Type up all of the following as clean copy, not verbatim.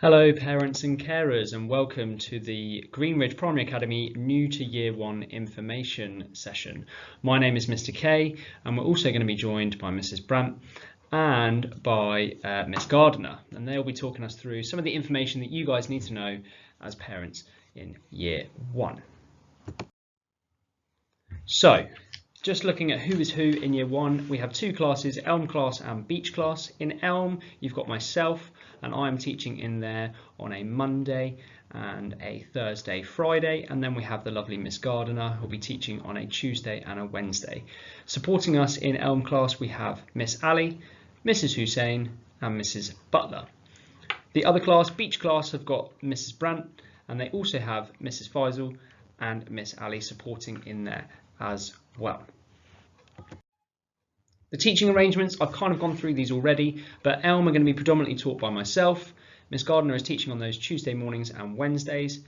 Hello parents and carers, and welcome to the Greenridge Primary Academy new to year 1 information session. My name is Mr. K, and we're also going to be joined by Mrs. Brandt and by Miss Gardner, and they'll be talking us through some of the information that you guys need to know as parents in year 1. So, just looking at who is who in year 1, we have two classes, Elm class and Beach class. In Elm, you've got myself, and I'm teaching in there on a Monday and a Thursday, Friday, and then we have the lovely Miss Gardner who'll be teaching on a Tuesday and a Wednesday. Supporting us in Elm class, we have Miss Ali, Mrs. Hussein, and Mrs. Butler. The other class, Beach class, have got Mrs. Brandt, and they also have Mrs. Faisal and Miss Ali supporting in there as well. The teaching arrangements, I've kind of gone through these already, but Elm are going to be predominantly taught by myself. Miss Gardner is teaching on those Tuesday mornings and Wednesdays,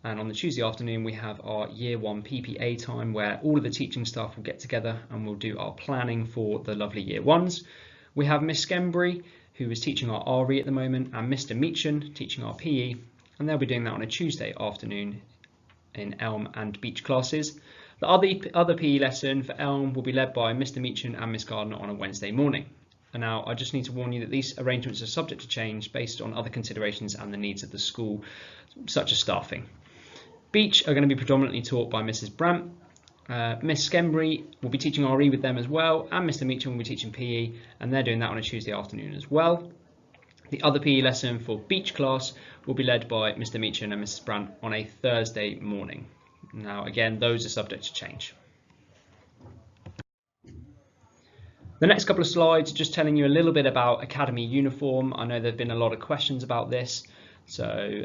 and on the Tuesday afternoon we have our year 1 PPA time where all of the teaching staff will get together and we'll do our planning for the lovely year 1s. We have Miss Skembry, who is teaching our RE at the moment, and Mr. Meachin teaching our PE, and they'll be doing that on a Tuesday afternoon in Elm and Beach classes. The other PE lesson for Elm will be led by Mr. Meachin and Miss Gardner on a Wednesday morning. And now I just need to warn you that these arrangements are subject to change based on other considerations and the needs of the school, such as staffing. Beach are going to be predominantly taught by Mrs. Brandt. Miss Skembry will be teaching RE with them as well, and Mr. Meachin will be teaching PE, and they're doing that on a Tuesday afternoon as well. The other PE lesson for Beach class will be led by Mr. Meachin and Mrs. Brandt on a Thursday morning. Now again, those are subject to change. The next couple of slides are just telling you a little bit about Academy uniform. I know there have been a lot of questions about this, so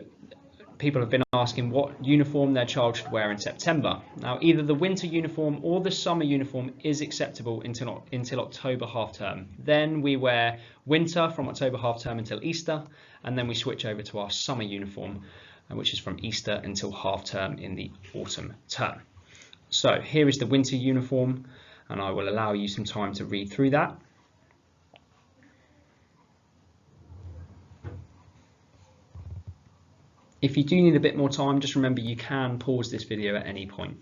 people have been asking what uniform their child should wear in September. Now either the winter uniform or the summer uniform is acceptable until October half term. Then we wear winter from October half term until Easter, and then we switch over to our summer uniform, which is from Easter until half term in the autumn term. So here is the winter uniform, and I will allow you some time to read through that. If you do need a bit more time, just remember you can pause this video at any point.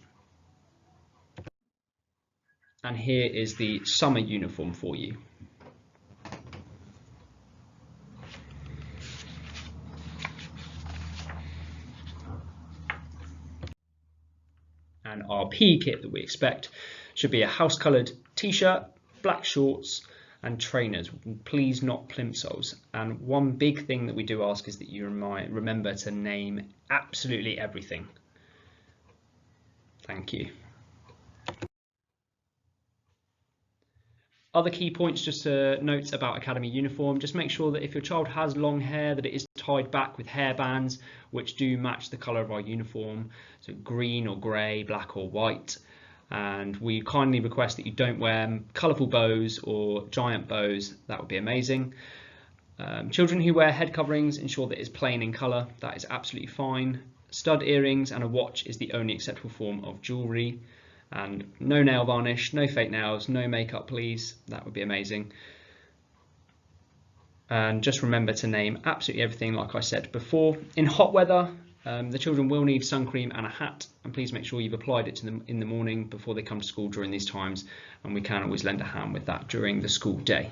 And here is the summer uniform for you. And our PE kit that we expect should be a house coloured t-shirt, black shorts and trainers. Please not plimsolls. And one big thing that we do ask is that you remember to name absolutely everything. Thank you. Other key points just to note about Academy uniform, just make sure that if your child has long hair that it is tied back with hairbands which do match the colour of our uniform, so green or grey, black or white. And we kindly request that you don't wear colourful bows or giant bows, that would be amazing. Children who wear head coverings, ensure that it's plain in colour, that is absolutely fine. Stud earrings and a watch is the only acceptable form of jewellery. And no nail varnish, no fake nails, no makeup please, that would be amazing. And just remember to name absolutely everything like I said before. In hot weather, the children will need sun cream and a hat, and please make sure you've applied it to them in the morning before they come to school during these times, and we can always lend a hand with that during the school day.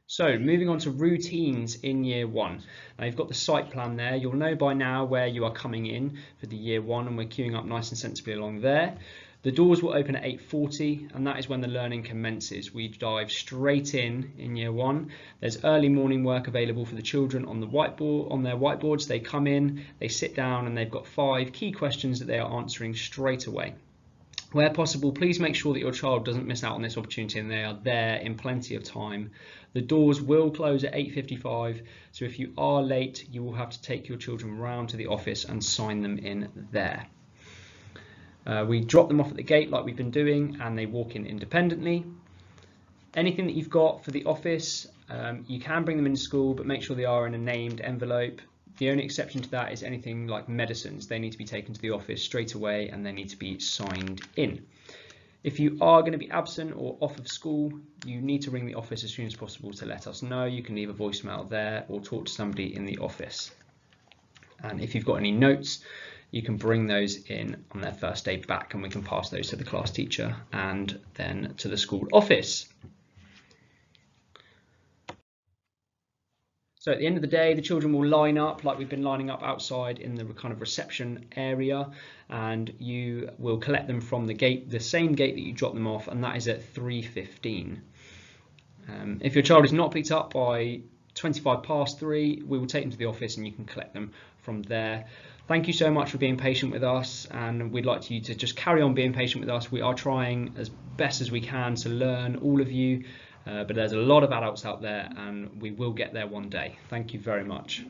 So moving on to routines in year 1. Now you've got the site plan there. You'll know by now where you are coming in for the year 1, and we're queuing up nice and sensibly along there. The doors will open at 8:40, and that is when the learning commences. We dive straight in year 1. There's early morning work available for the children on the whiteboard, on their whiteboards. They come in, they sit down, and they've got 5 key questions that they are answering straight away. Where possible, please make sure that your child doesn't miss out on this opportunity and they are there in plenty of time. The doors will close at 8:55, so if you are late, you will have to take your children round to the office and sign them in there. We drop them off at the gate like we've been doing, and they walk in independently. Anything that you've got for the office, you can bring them into school, but make sure they are in a named envelope. The only exception to that is anything like medicines. They need to be taken to the office straight away and they need to be signed in. If you are going to be absent or off of school, you need to ring the office as soon as possible to let us know. You can leave a voicemail there or talk to somebody in the office. And if you've got any notes, you can bring those in on their first day back, and we can pass those to the class teacher and then to the school office. So at the end of the day, the children will line up like we've been lining up outside in the kind of reception area, and you will collect them from the gate, the same gate that you dropped them off, and that is at 3:15. If your child is not picked up by 3:25, we will take them to the office and you can collect them from there. Thank you so much for being patient with us, and we'd like you to just carry on being patient with us. We are trying as best as we can to learn, all of you. But there's a lot of adults out there, and we will get there one day. Thank you very much.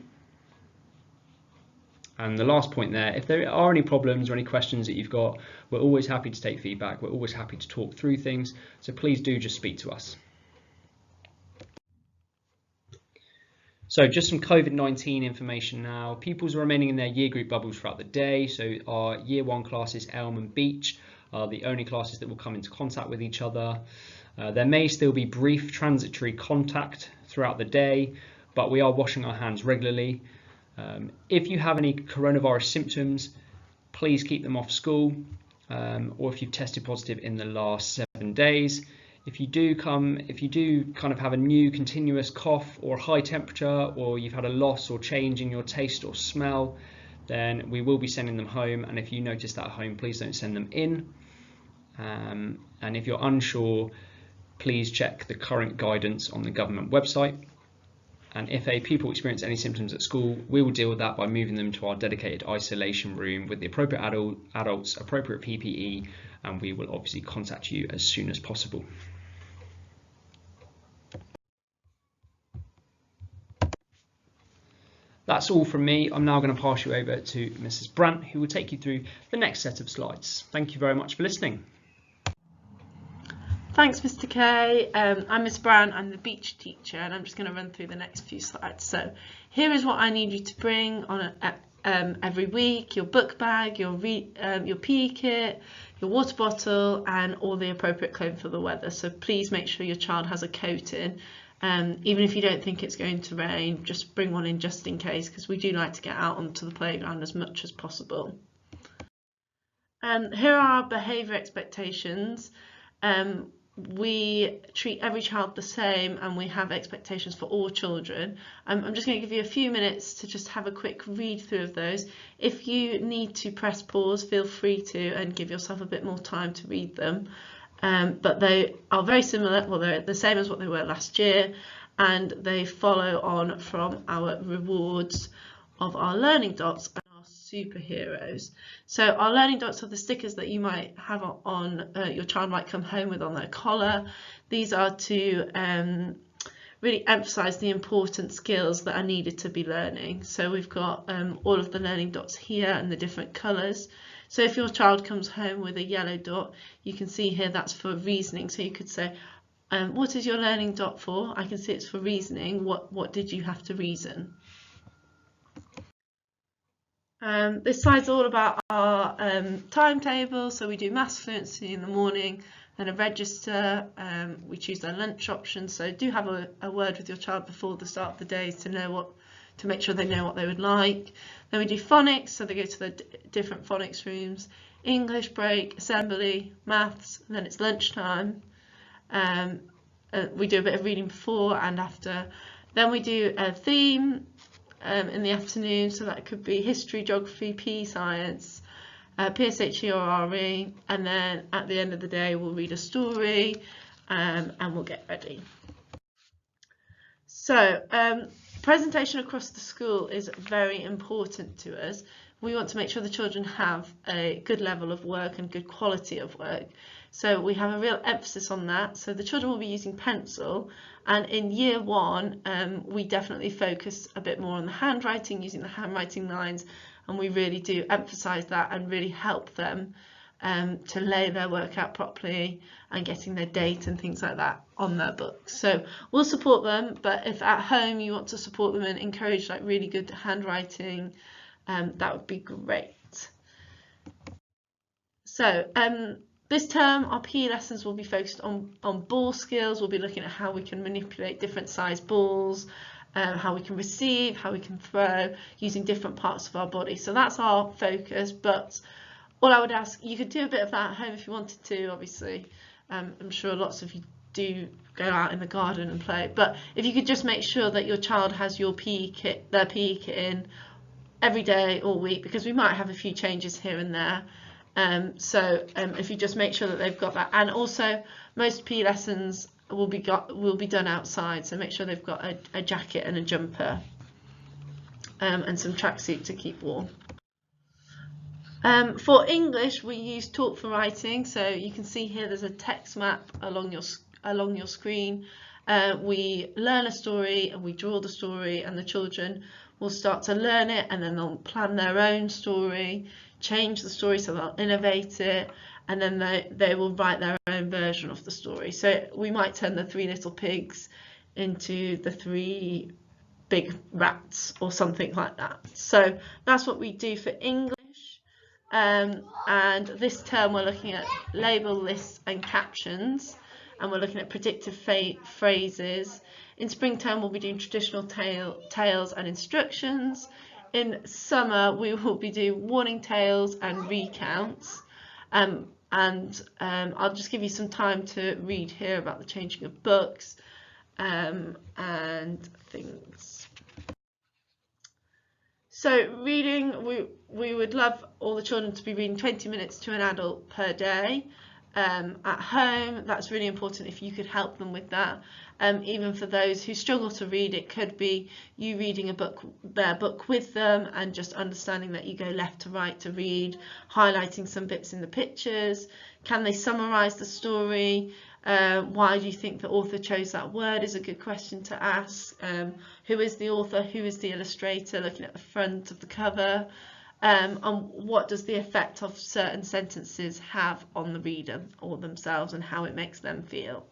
And the last point there, if there are any problems or any questions that you've got, we're always happy to take feedback. We're always happy to talk through things. So please do just speak to us. So just some COVID-19 information now. Pupils are remaining in their year group bubbles throughout the day. So our year 1 classes, Elm and Beach, are the only classes that will come into contact with each other. There may still be brief transitory contact throughout the day, but we are washing our hands regularly. If you have any coronavirus symptoms, please keep them off school, or if you've tested positive in the last 7 days. If you do kind of have a new continuous cough or high temperature, or you've had a loss or change in your taste or smell, then we will be sending them home. And if you notice that at home, please don't send them in. And if you're unsure, please check the current guidance on the government website. And if a pupil experiences any symptoms at school, we will deal with that by moving them to our dedicated isolation room with the appropriate adults, appropriate PPE, and we will obviously contact you as soon as possible. That's all from me. I'm now going to pass you over to Mrs. Brandt, who will take you through the next set of slides. Thank you very much for listening. Thanks, Mr. Kay. I'm Miss Brown, I'm the beach teacher, and I'm just going to run through the next few slides. So here is what I need you to bring on every week: your book bag, your PE kit, your water bottle, and all the appropriate clothing for the weather. So please make sure your child has a coat in. Even if you don't think it's going to rain, just bring one in just in case, because we do like to get out onto the playground as much as possible. Here are our behaviour expectations. We treat every child the same, and we have expectations for all children. I'm just going to give you a few minutes to just have a quick read through of those. If you need to press pause, feel free to, and give yourself a bit more time to read them. But they are very similar, well, they're the same as what they were last year, and they follow on from our rewards of our learning dots and our superheroes. So our learning dots are the stickers that you might have on, your child might come home with on their collar. These are to really emphasize the important skills that are needed to be learning. So we've got all of the learning dots here and the different colors. So if your child comes home with a yellow dot, you can see here that's for reasoning. So you could say, what is your learning dot for? I can see it's for reasoning. What did you have to reason? This slide's all about our timetable. So we do maths fluency in the morning, then a register. We choose our lunch option. So do have a word with your child before the start of the day to make sure they know what they would like. Then we do phonics, so they go to the different phonics rooms. English break, assembly, maths, and then it's lunchtime. We do a bit of reading before and after. Then we do a theme in the afternoon, so that could be history, geography, PE science, PSHE or RE, and then at the end of the day we'll read a story and we'll get ready. So presentation across the school is very important to us. We want to make sure the children have a good level of work and good quality of work. So we have a real emphasis on that. So the children will be using pencil, and in year 1 we definitely focus a bit more on the handwriting, using the handwriting lines, and we really do emphasize that and really help them to lay their work out properly and getting their date and things like that on their books. So we'll support them, but if at home you want to support them and encourage like really good handwriting, that would be great. So This term, our PE lessons will be focused on ball skills. We'll be looking at how we can manipulate different size balls, how we can receive, how we can throw, using different parts of our body. So that's our focus, but all I would ask, you could do a bit of that at home if you wanted to, obviously. I'm sure lots of you do go out in the garden and play, but if you could just make sure that your child has your their PE kit in every day all week, because we might have a few changes here and there. So if you just make sure that they've got that, and also most PE lessons will be done outside, so make sure they've got a jacket and a jumper, and some tracksuit to keep warm. For English, we use Talk for Writing, so you can see here there's a text map along your screen. We learn a story and we draw the story, and the children will start to learn it, and then they'll plan their own story, change the story, so they'll innovate it, and then they will write their own version of the story. So we might turn the 3 little pigs into the 3 big rats or something like that. So that's what we do for English. And this term we're looking at label lists and captions, and we're looking at predictive phrases. In spring term we'll be doing traditional tales and instructions. In summer we will be doing warning tales and recounts. I'll just give you some time to read here about the changing of books and things. So reading, we would love all the children to be reading 20 minutes to an adult per day. At home, that's really important if you could help them with that. Even for those who struggle to read, it could be you reading their book with them, and just understanding that you go left to right to read, highlighting some bits in the pictures. Can they summarise the story? Why do you think the author chose that word is a good question to ask. Who is the author? Who is the illustrator? Looking at the front of the cover. And what does the effect of certain sentences have on the reader or themselves, and how it makes them feel.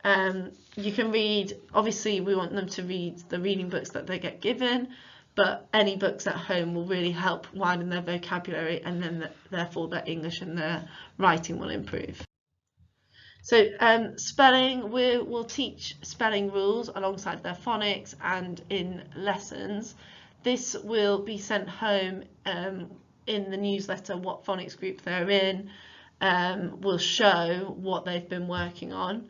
You can read, obviously we want them to read the reading books that they get given, but any books at home will really help widen their vocabulary, and then therefore their English and their writing will improve. So spelling, we'll teach spelling rules alongside their phonics and in lessons. This will be sent home in the newsletter, what phonics group they're in. We'll show what they've been working on.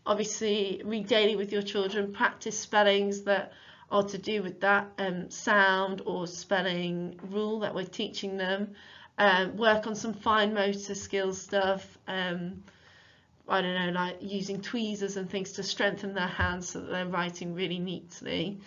Obviously, read daily with your children, practice spellings that are to do with that sound or spelling rule that we're teaching them. Work on some fine motor skills stuff. I don't know, like using tweezers and things to strengthen their hands so that they're writing really neatly.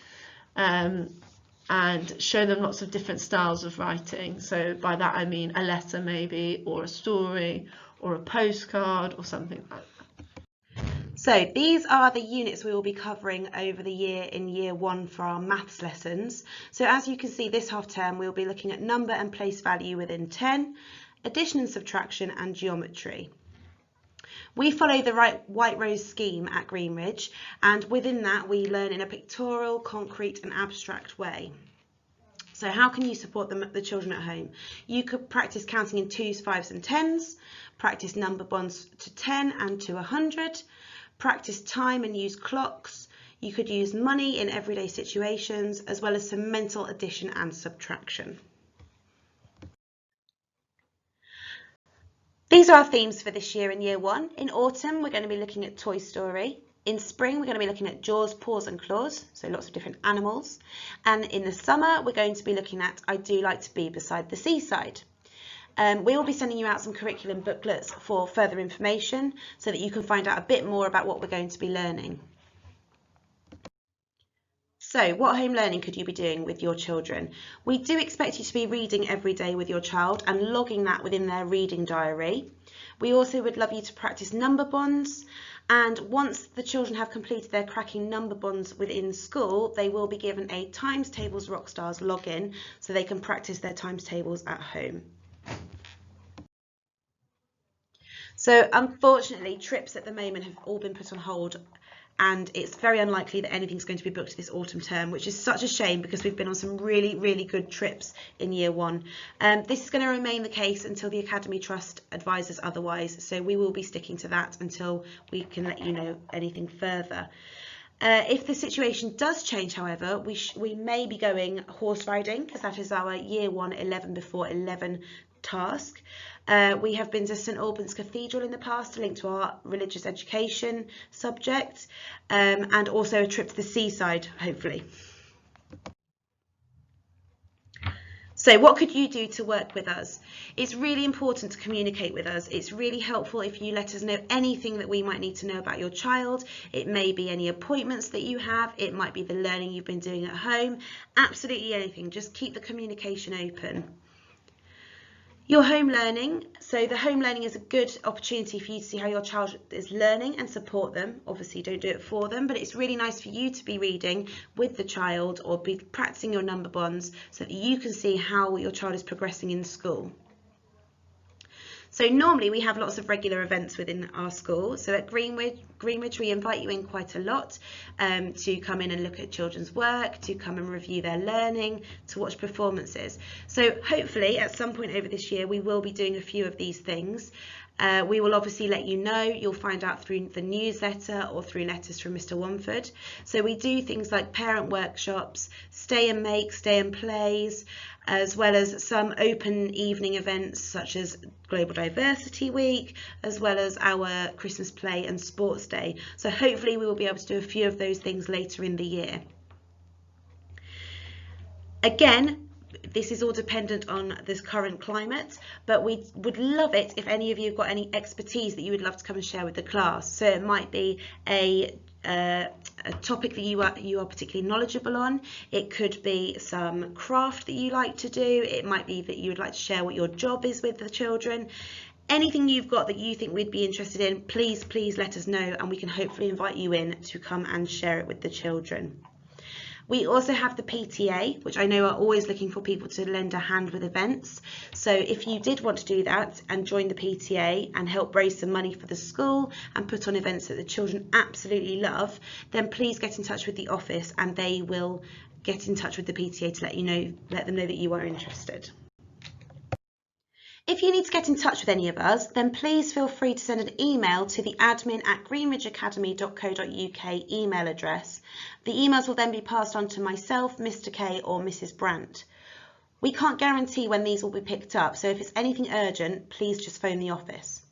And show them lots of different styles of writing. So by that I mean a letter maybe, or a story, or a postcard, or something like that. So these are the units we will be covering over the year in year 1 for our maths lessons. So as you can see, this half term we'll be looking at number and place value within 10, addition and subtraction, and geometry. We follow the White Rose scheme at Greenridge, and within that we learn in a pictorial, concrete and abstract way. So how can you support the children at home? You could practice counting in 2s, 5s and 10s, practice number bonds to 10 and to 100, practice time and use clocks. You could use money in everyday situations, as well as some mental addition and subtraction. These are our themes for this year in year 1. In autumn, we're going to be looking at Toy Story. In spring, we're going to be looking at Jaws, Paws and Claws, so lots of different animals. And in the summer, we're going to be looking at I Do Like to Be Beside the Seaside. We will be sending you out some curriculum booklets for further information, so that you can find out a bit more about what we're going to be learning. So what home learning could you be doing with your children? We do expect you to be reading every day with your child and logging that within their reading diary. We also would love you to practice number bonds, and once the children have completed their cracking number bonds within school, they will be given a Times Tables Rockstars login so they can practice their times tables at home. So unfortunately, trips at the moment have all been put on hold and it's very unlikely that anything's going to be booked this autumn term, which is such a shame because we've been on some really, really good trips in year one. This is going to remain the case until the Academy Trust advises otherwise, so we will be sticking to that until we can let you know anything further. If the situation does change, however, we may be going horse riding, because that is our year one 11 before 11 task. We have been to St Albans Cathedral in the past, linked to our religious education subject, and also a trip to the seaside, hopefully. So what could you do to work with us? It's really important to communicate with us. It's really helpful if you let us know anything that we might need to know about your child. It may be any appointments that you have. It might be the learning you've been doing at home. Absolutely anything. Just keep the communication open. Your home learning. So the home learning is a good opportunity for you to see how your child is learning and support them. Obviously don't do it for them, but it's really nice for you to be reading with the child or be practicing your number bonds so that you can see how your child is progressing in school. So normally we have lots of regular events within our school. So at Greenwich we invite you in quite a lot to come in and look at children's work, to come and review their learning, to watch performances. So hopefully at some point over this year we will be doing a few of these things. We will obviously let you know. You'll find out through the newsletter or through letters from Mr. Womford. So we do things like parent workshops, stay and make, stay and plays, as well as some open evening events such as Global Diversity Week, as well as our Christmas play and sports day. So hopefully we will be able to do a few of those things later in the year. Again, this is all dependent on this current climate, but we would love it if any of you have got any expertise that you would love to come and share with the class. So it might be a topic that you are particularly knowledgeable on. It could be some craft that you like to do. It might be that you would like to share what your job is with the children. Anything you've got that you think we'd be interested in, please let us know, and we can hopefully invite you in to come and share it with the children. We also have the PTA, which I know are always looking for people to lend a hand with events. So if you did want to do that and join the PTA and help raise some money for the school and put on events that the children absolutely love, then please get in touch with the office and they will get in touch with the PTA to let them know that you are interested. If you need to get in touch with any of us, then please feel free to send an email to the admin@greenridgeacademy.co.uk email address. The emails will then be passed on to myself, Mr. K or Mrs. Brandt. We can't guarantee when these will be picked up, so if it's anything urgent, please just phone the office.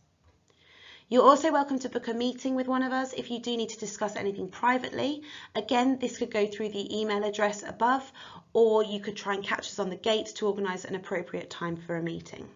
You're also welcome to book a meeting with one of us if you do need to discuss anything privately. Again, this could go through the email address above, or you could try and catch us on the gate to organise an appropriate time for a meeting.